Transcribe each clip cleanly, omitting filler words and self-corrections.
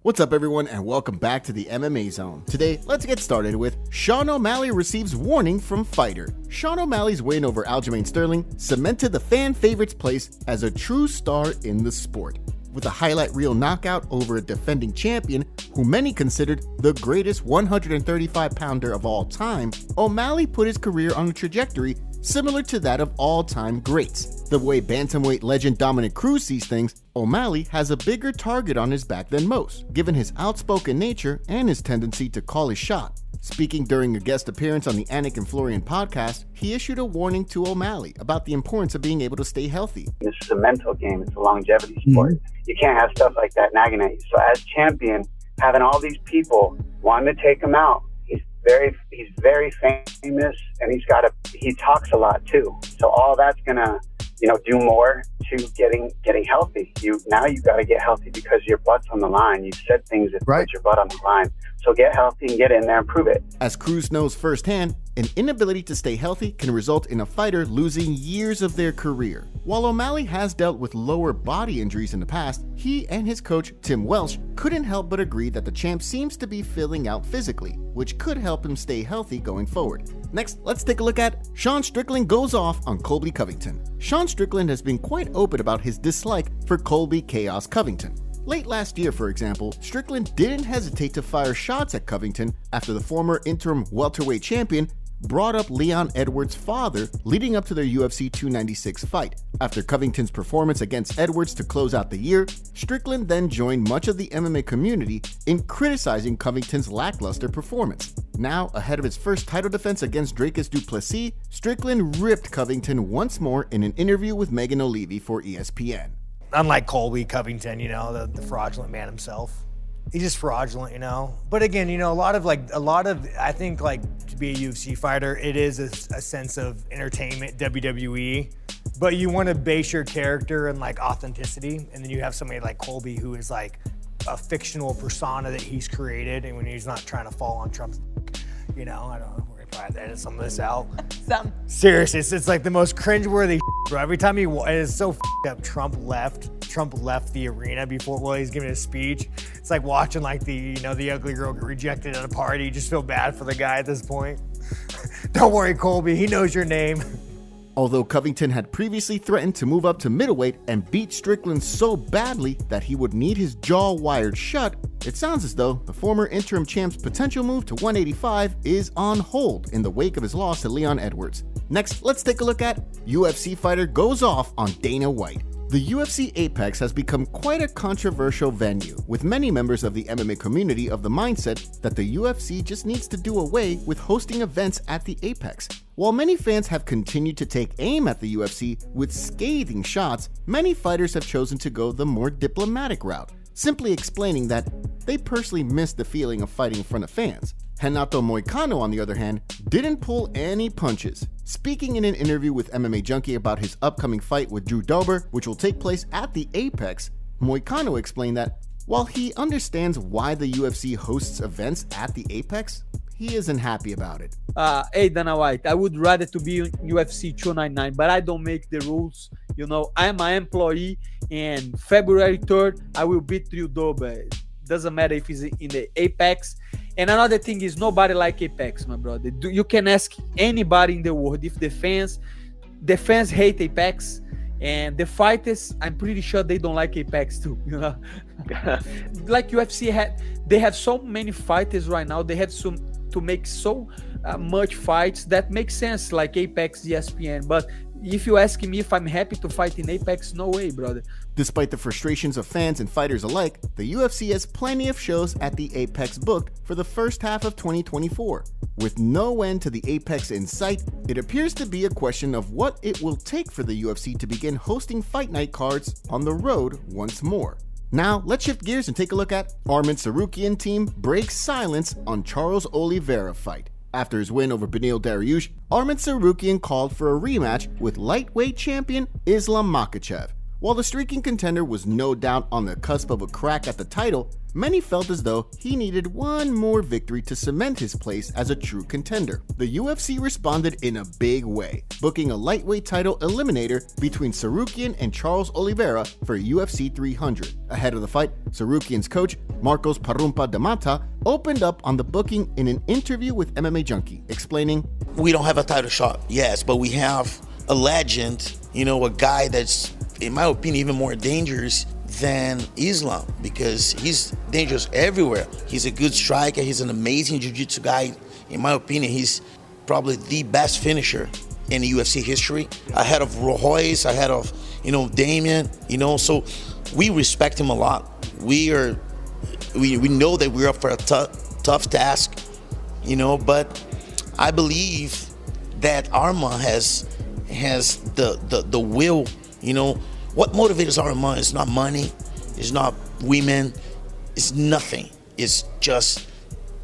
What's up everyone and welcome back to the MMA Zone. Today, let's get started with Sean O'Malley receives warning from fighter. Sean O'Malley's win over Aljamain Sterling cemented the fan favorite's place as a true star in the sport. With a highlight reel knockout over a defending champion who many considered the greatest 135-pounder of all time, O'Malley put his career on a trajectory similar to that of all-time greats. The way bantamweight legend Dominick Cruz sees things, O'Malley has a bigger target on his back than most, given his outspoken nature and his tendency to call his shot. Speaking during a guest appearance on the Anik and Florian podcast, he issued a warning to O'Malley about the importance of being able to stay healthy. This is a mental game. It's a longevity sport. You can't have stuff like that nagging at you. So as champion, having all these people wanting to take him out, he's very famous, and he talks a lot too. So all that's gonna, do more to getting healthy. Now you got to get healthy because your butt's on the line. You've said things that put your butt on the line. So get healthy and get in there and prove it. As Cruz knows firsthand, an inability to stay healthy can result in a fighter losing years of their career. While O'Malley has dealt with lower body injuries in the past, he and his coach, Tim Welsh, couldn't help but agree that the champ seems to be filling out physically, which could help him stay healthy going forward. Next, let's take a look at Sean Strickland goes off on Colby Covington. Sean Strickland has been quite open about his dislike for Colby Chaos Covington. Late last year, for example, Strickland didn't hesitate to fire shots at Covington after the former interim welterweight champion brought up Leon Edwards' father leading up to their UFC 296 fight. After Covington's performance against Edwards to close out the year, Strickland then joined much of the MMA community in criticizing Covington's lackluster performance. Now, ahead of his first title defense against Dricus du Plessis, Strickland ripped Covington once more in an interview with Megan O'Leary for ESPN. Unlike Colby Covington, the fraudulent man himself. He's just fraudulent, But again, a lot of I think to be a UFC fighter, it is a sense of entertainment, WWE. But you want to base your character in authenticity, and then you have somebody like Colby who is a fictional persona that he's created, and when he's not trying to fall on Trump's, I don't know. We're gonna probably edit some of this out. Seriously, it's like the most cringeworthy bro. Every time it is so up. Trump left the arena while he's giving his speech. It's like watching the ugly girl get rejected at a party. You just feel bad for the guy at this point. Don't worry, Colby. He knows your name. Although Covington had previously threatened to move up to middleweight and beat Strickland so badly that he would need his jaw wired shut, it sounds as though the former interim champ's potential move to 185 is on hold in the wake of his loss to Leon Edwards. Next, let's take a look at UFC fighter goes off on Dana White. The UFC Apex has become quite a controversial venue, with many members of the MMA community of the mindset that the UFC just needs to do away with hosting events at the Apex. While many fans have continued to take aim at the UFC with scathing shots, many fighters have chosen to go the more diplomatic route, simply explaining that they personally miss the feeling of fighting in front of fans. Renato Moicano, on the other hand, didn't pull any punches. Speaking in an interview with MMA Junkie about his upcoming fight with Drew Dober, which will take place at the Apex, Moicano explained that while he understands why the UFC hosts events at the Apex, he isn't happy about it. Hey, Dana White, I would rather to be in UFC 299, but I don't make the rules. I'm an employee, and February 3rd, I will beat Drew Dober. Doesn't matter if he's in the Apex. And another thing is, nobody like Apex, my brother. You can ask anybody in the world if the fans hate Apex, and the fighters, I'm pretty sure they don't like Apex too. Like UFC they have so many fighters right now. They have to make so much fights that make sense, like Apex, ESPN. But if you ask me if I'm happy to fight in Apex, no way, brother. Despite the frustrations of fans and fighters alike, the UFC has plenty of shows at the Apex booked for the first half of 2024. With no end to the Apex in sight, it appears to be a question of what it will take for the UFC to begin hosting fight night cards on the road once more. Now, let's shift gears and take a look at Arman Tsarukyan team breaks silence on Charles Oliveira fight. After his win over Beneil Dariush, Arman Tsarukyan called for a rematch with lightweight champion Islam Makhachev. While the streaking contender was no doubt on the cusp of a crack at the title, many felt as though he needed one more victory to cement his place as a true contender. The UFC responded in a big way, booking a lightweight title eliminator between Tsarukyan and Charles Oliveira for UFC 300. Ahead of the fight, Tsarukyan's coach, Marcos Parumpa Damata, opened up on the booking in an interview with MMA Junkie, explaining, "We don't have a title shot, yes, but we have a legend, a guy that's, in my opinion, even more dangerous than Islam, because he's dangerous everywhere. He's a good striker. He's an amazing jiu-jitsu guy. In my opinion, he's probably the best finisher in the UFC history, ahead of Royce, ahead of, Damian, so we respect him a lot. We know that we're up for a tough task, but I believe that Arman has the will, What motivates Arman is not money, it's not women, it's nothing. It's just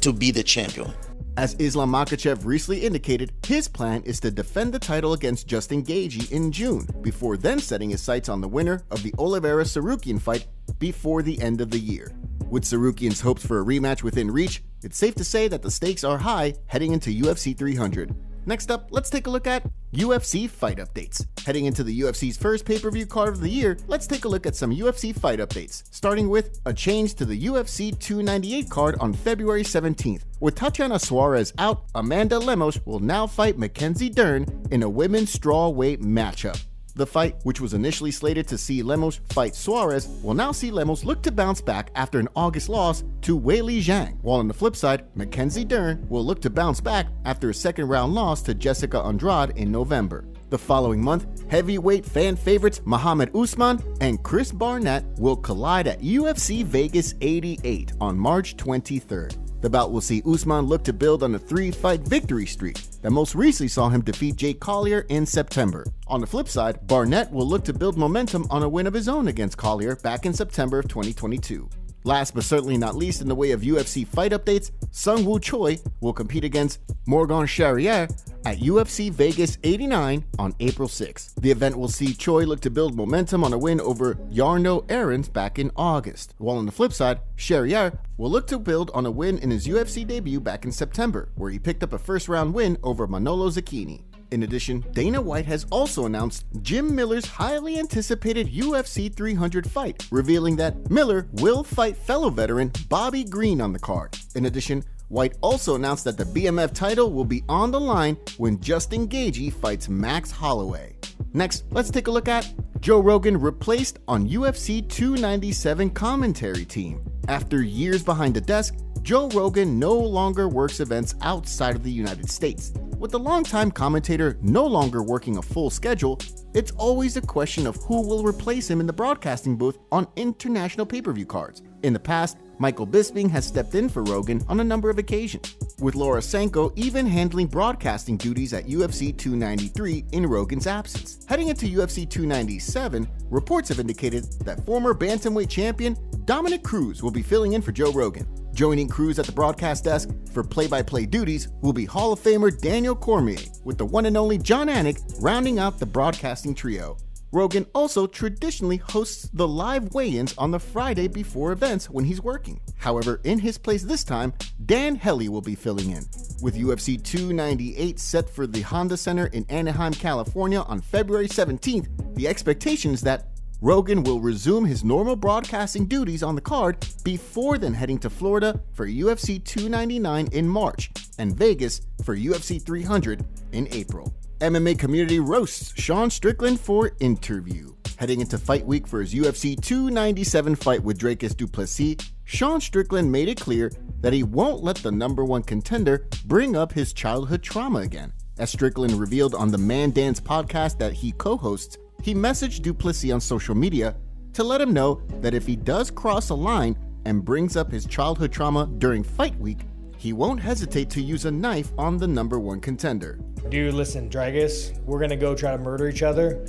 to be the champion. As Islam Makhachev recently indicated, his plan is to defend the title against Justin Gaethje in June, before then setting his sights on the winner of the Oliveira-Tsarukyan fight before the end of the year. With Tsarukyan's hopes for a rematch within reach, it's safe to say that the stakes are high heading into UFC 300. Next up, let's take a look at UFC fight updates. Heading into the UFC's first pay-per-view card of the year, let's take a look at some UFC fight updates, starting with a change to the UFC 298 card on February 17th. With Tatiana Suarez out, Amanda Lemos will now fight Mackenzie Dern in a women's strawweight matchup. The fight, which was initially slated to see Lemos fight Suarez, will now see Lemos look to bounce back after an August loss to Weili Zhang, while on the flip side, Mackenzie Dern will look to bounce back after a second-round loss to Jessica Andrade in November. The following month, heavyweight fan favorites Muhammad Usman and Chris Barnett will collide at UFC Vegas 88 on March 23rd. The bout will see Usman look to build on a 3-fight victory streak that most recently saw him defeat Jake Collier in September. On the flip side, Barnett will look to build momentum on a win of his own against Collier back in September of 2022. Last but certainly not least in the way of UFC fight updates, Sung Woo Choi will compete against Morgan Charrier at UFC Vegas 89 on April 6th. The event will see Choi look to build momentum on a win over Yarno Aarons back in August, while on the flip side, Charrier will look to build on a win in his UFC debut back in September, where he picked up a first-round win over Manolo Zucchini. In addition, Dana White has also announced Jim Miller's highly anticipated UFC 300 fight, revealing that Miller will fight fellow veteran Bobby Green on the card. In addition, White also announced that the BMF title will be on the line when Justin Gaethje fights Max Holloway. Next, let's take a look at Joe Rogan replaced on UFC 297 commentary team. After years behind the desk, Joe Rogan no longer works events outside of the United States. With the longtime commentator no longer working a full schedule, it's always a question of who will replace him in the broadcasting booth on international pay-per-view cards. In the past, Michael Bisping has stepped in for Rogan on a number of occasions, with Laura Sanko even handling broadcasting duties at UFC 293 in Rogan's absence. Heading into UFC 297, reports have indicated that former bantamweight champion Dominic Cruz will be filling in for Joe Rogan. Joining Cruz at the broadcast desk for play-by-play duties will be Hall of Famer Daniel Cormier, with the one and only John Anik rounding out the broadcasting trio. Rogan also traditionally hosts the live weigh-ins on the Friday before events when he's working. However, in his place this time, Dan Hellie will be filling in. With UFC 298 set for the Honda Center in Anaheim, California on February 17th, the expectation is that Rogan will resume his normal broadcasting duties on the card before then heading to Florida for UFC 299 in March and Vegas for UFC 300 in April. MMA community roasts Sean Strickland for interview. Heading into fight week for his UFC 297 fight with Dricus du Plessis, Sean Strickland made it clear that he won't let the number one contender bring up his childhood trauma again. As Strickland revealed on the Man Dance podcast that he co-hosts, he messaged du Plessis on social media to let him know that if he does cross a line and brings up his childhood trauma during fight week, he won't hesitate to use a knife on the number one contender. Dude, listen, Dricus, we're gonna go try to murder each other,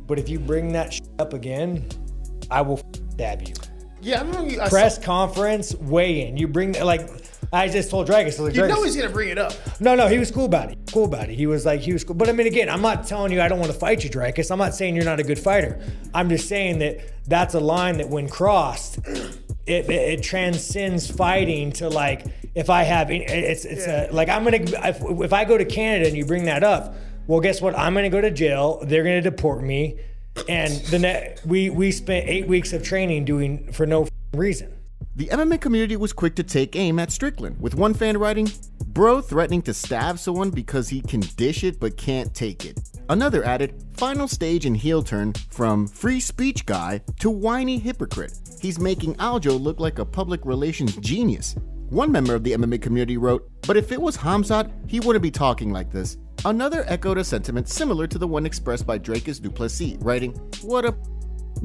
but if you bring that shit up again, I will stab you. Yeah, I Press conference, weigh in. You bring that, like, I just told Drake, I was like, You Drake, know he's gonna bring it up. No, he was cool about it. Cool about it. He was cool. But I mean, again, I'm not telling you I don't want to fight you, Dracus. I'm not saying you're not a good fighter. I'm just saying that that's a line that when crossed, it transcends fighting to like, if I have, like I'm gonna, if I go to Canada and you bring that up, well, guess what? I'm gonna go to jail. They're gonna deport me. And we spent 8 weeks of training doing for no reason. The MMA community was quick to take aim at Strickland, with one fan writing, "Bro threatening to stab someone because he can dish it but can't take it." Another added, "Final stage and heel turn from free speech guy to whiny hypocrite. He's making Aljo look like a public relations genius." One member of the MMA community wrote, "But if it was Khamzat, he wouldn't be talking like this." Another echoed a sentiment similar to the one expressed by Dracus du Plessis, writing, "What a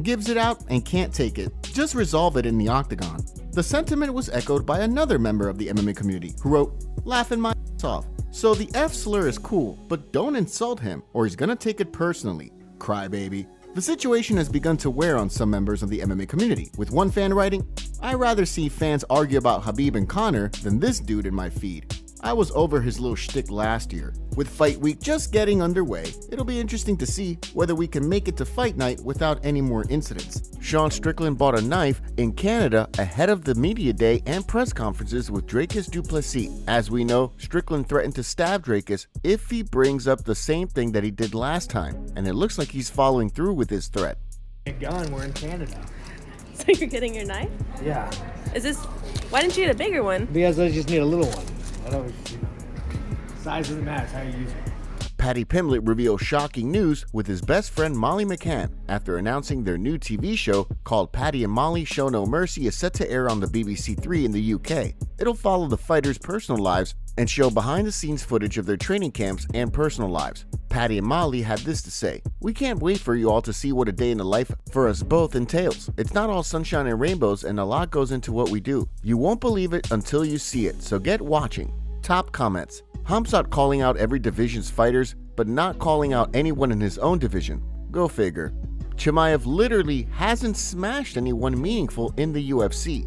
gives it out and can't take it. Just resolve it in the octagon." The sentiment was echoed by another member of the MMA community who wrote, "Laughing my ass off. So the F slur is cool, but don't insult him or he's gonna take it personally. Crybaby." The situation has begun to wear on some members of the MMA community, with one fan writing, "I'd rather see fans argue about Khabib and Conor than this dude in my feed. I was over his little shtick last year. With fight week just getting underway, it'll be interesting to see whether we can make it to fight night without any more incidents." Sean Strickland bought a knife in Canada ahead of the media day and press conferences with Dracus du Plessis. As we know, Strickland threatened to stab Dracus if he brings up the same thing that he did last time, and it looks like he's following through with his threat. Gun, we're in Canada. So you're getting your knife? Yeah. Why didn't you get a bigger one? Because I just need a little one. I don't, size doesn't matter, it's how you use it. Paddy Pimblett reveals shocking news with his best friend Molly McCann after announcing their new TV show called Paddy and Molly Show No Mercy is set to air on the BBC 3 in the UK. It'll follow the fighters' personal lives and show behind-the-scenes footage of their training camps and personal lives. Paddy and Molly had this to say, "We can't wait for you all to see what a day in the life for us both entails. It's not all sunshine and rainbows, and a lot goes into what we do. You won't believe it until you see it, so get watching." Top comments. Khamzat calling out every division's fighters, but not calling out anyone in his own division. Go figure. Chimaev literally hasn't smashed anyone meaningful in the UFC.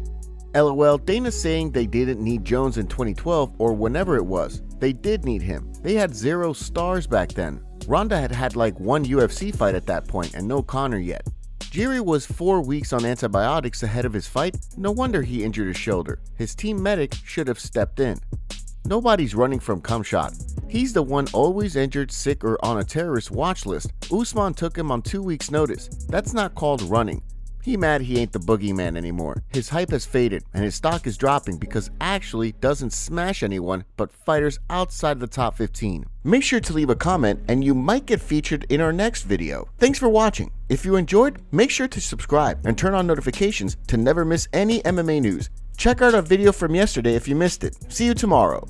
LOL, Dana saying they didn't need Jones in 2012 or whenever it was. They did need him. They had 0 stars back then. Ronda had like 1 UFC fight at that point and no Conor yet. Jiri was 4 weeks on antibiotics ahead of his fight. No wonder he injured his shoulder. His team medic should have stepped in. Nobody's running from Khamzat. He's the one always injured, sick, or on a terrorist watch list. Usman took him on 2 weeks' notice. That's not called running. He mad he ain't the boogeyman anymore. His hype has faded and his stock is dropping because actually doesn't smash anyone but fighters outside the top 15. Make sure to leave a comment and you might get featured in our next video. Thanks for watching. If you enjoyed, make sure to subscribe and turn on notifications to never miss any MMA news. Check out our video from yesterday if you missed it. See you tomorrow.